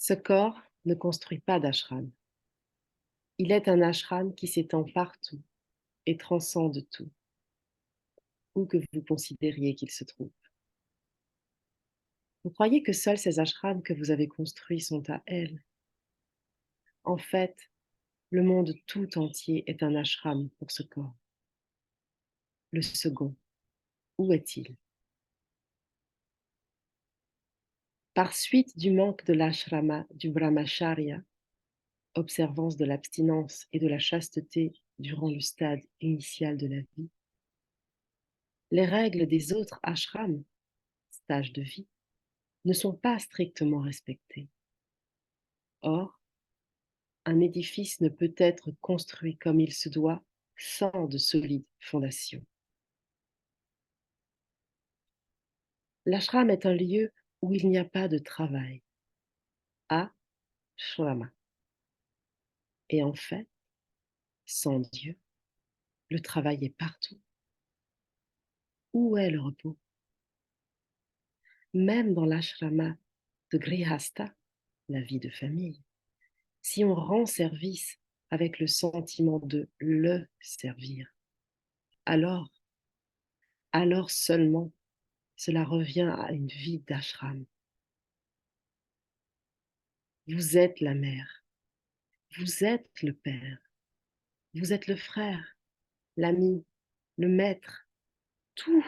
Ce corps ne construit pas d'ashram. Il est un ashram qui s'étend partout et transcende tout, où que vous considériez qu'il se trouve. Vous croyez que seuls ces ashrams que vous avez construits sont à elle. En fait, le monde tout entier est un ashram pour ce corps. Le second, où est-il? Par suite du manque de l'ashrama du brahmacharya, observance de l'abstinence et de la chasteté durant le stade initial de la vie, les règles des autres ashrams, stages de vie, ne sont pas strictement respectées. Or, un édifice ne peut être construit comme il se doit sans de solides fondations. L'ashram est un lieu où il n'y a pas de travail, ashrama. Et en fait, sans Dieu, le travail est partout. Où est le repos? Même dans l'ashrama de Grihastha, la vie de famille, si on rend service avec le sentiment de le servir, alors, alors seulement, cela revient à une vie d'ashram. Vous êtes la mère, vous êtes le père, vous êtes le frère, l'ami, le maître, tout.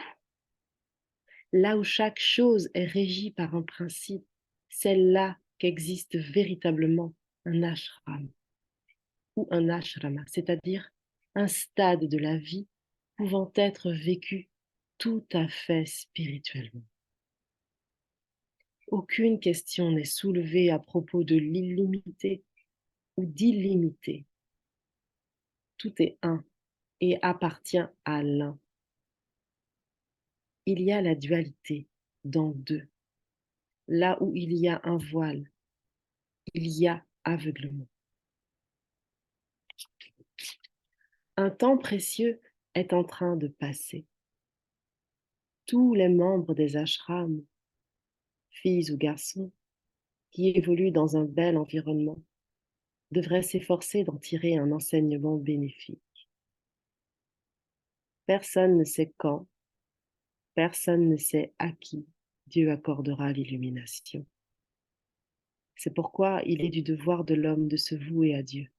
Là où chaque chose est régie par un principe, c'est là qu'existe véritablement un ashram ou un ashrama, c'est-à-dire un stade de la vie pouvant être vécu tout à fait spirituellement. Aucune question n'est soulevée à propos de l'illimité ou d'illimité. Tout est un et appartient à l'un. Il y a la dualité dans deux. Là où il y a un voile, il y a aveuglement. Un temps précieux est en train de passer. Tous les membres des ashrams, filles ou garçons, qui évoluent dans un bel environnement, devraient s'efforcer d'en tirer un enseignement bénéfique. Personne ne sait quand, personne ne sait à qui Dieu accordera l'illumination. C'est pourquoi il est du devoir de l'homme de se vouer à Dieu.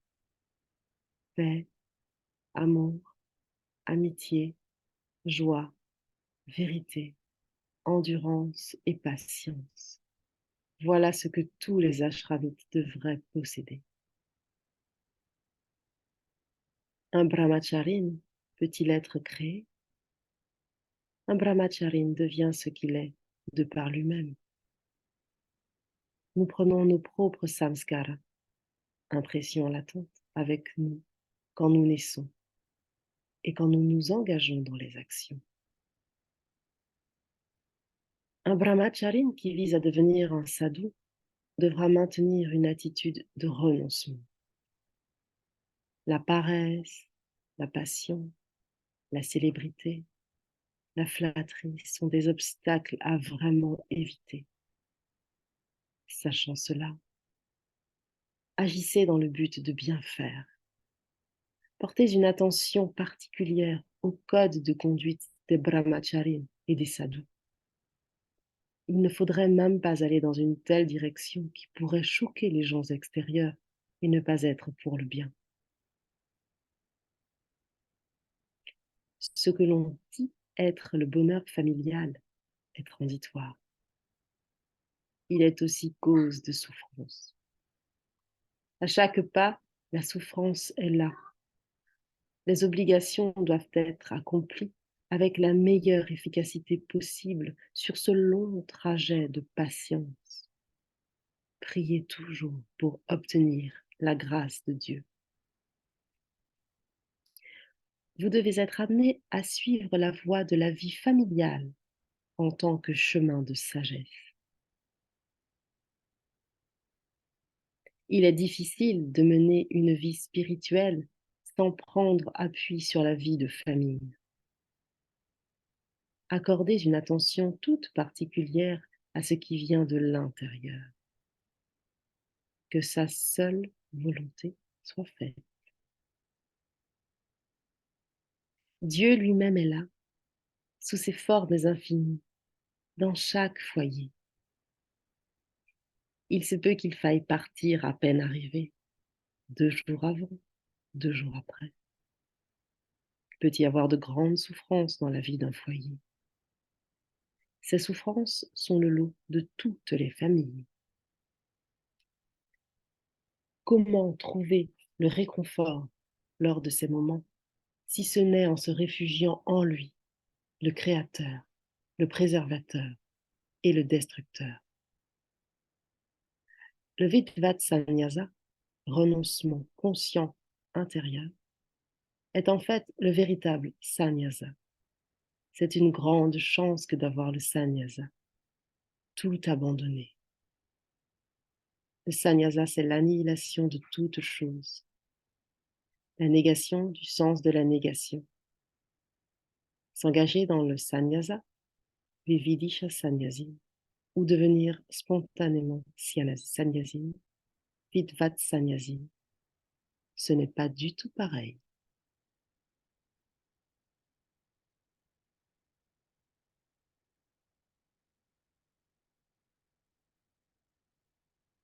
Paix, amour, amitié, joie, vérité, endurance et patience. Voilà ce que tous les ashramites devraient posséder. Un brahmacharin peut-il être créé? Un brahmacharin devient ce qu'il est de par lui-même. Nous prenons nos propres samskaras, impressions latentes, avec nous quand nous naissons et quand nous nous engageons dans les actions. Un brahmacharin qui vise à devenir un sadhu devra maintenir une attitude de renoncement. La paresse, la passion, la célébrité, la flatterie sont des obstacles à vraiment éviter. Sachant cela, agissez dans le but de bien faire. Portez une attention particulière au code de conduite des brahmacharis et des sadhus. Il ne faudrait même pas aller dans une telle direction qui pourrait choquer les gens extérieurs et ne pas être pour le bien. Ce que l'on dit être le bonheur familial est transitoire. Il est aussi cause de souffrance. À chaque pas, la souffrance est là. Les obligations doivent être accomplies avec la meilleure efficacité possible sur ce long trajet de patience. Priez toujours pour obtenir la grâce de Dieu. Vous devez être amené à suivre la voie de la vie familiale en tant que chemin de sagesse. Il est difficile de mener une vie spirituelle sans prendre appui sur la vie de famille. Accordez une attention toute particulière à ce qui vient de l'intérieur. que sa seule volonté soit faite. Dieu lui-même est là, sous ses formes infinies, dans chaque foyer. Il se peut qu'il faille partir à peine arrivé, 2 jours avant, 2 jours après. Il peut y avoir de grandes souffrances dans la vie d'un foyer. Ces souffrances sont le lot de toutes les familles. Comment trouver le réconfort lors de ces moments, si ce n'est en se réfugiant en lui, le Créateur, le Préservateur et le Destructeur? Le Vipassana, renoncement conscient intérieur, est en fait le véritable sannyasa. C'est une grande chance que d'avoir le sannyasa, tout abandonner. Le sannyasa, c'est l'annihilation de toute chose, la négation du sens de la négation. S'engager dans le sannyasa, vividisha sannyasine, ou devenir spontanément sannyasine, vidvat sannyasine, ce n'est pas du tout pareil.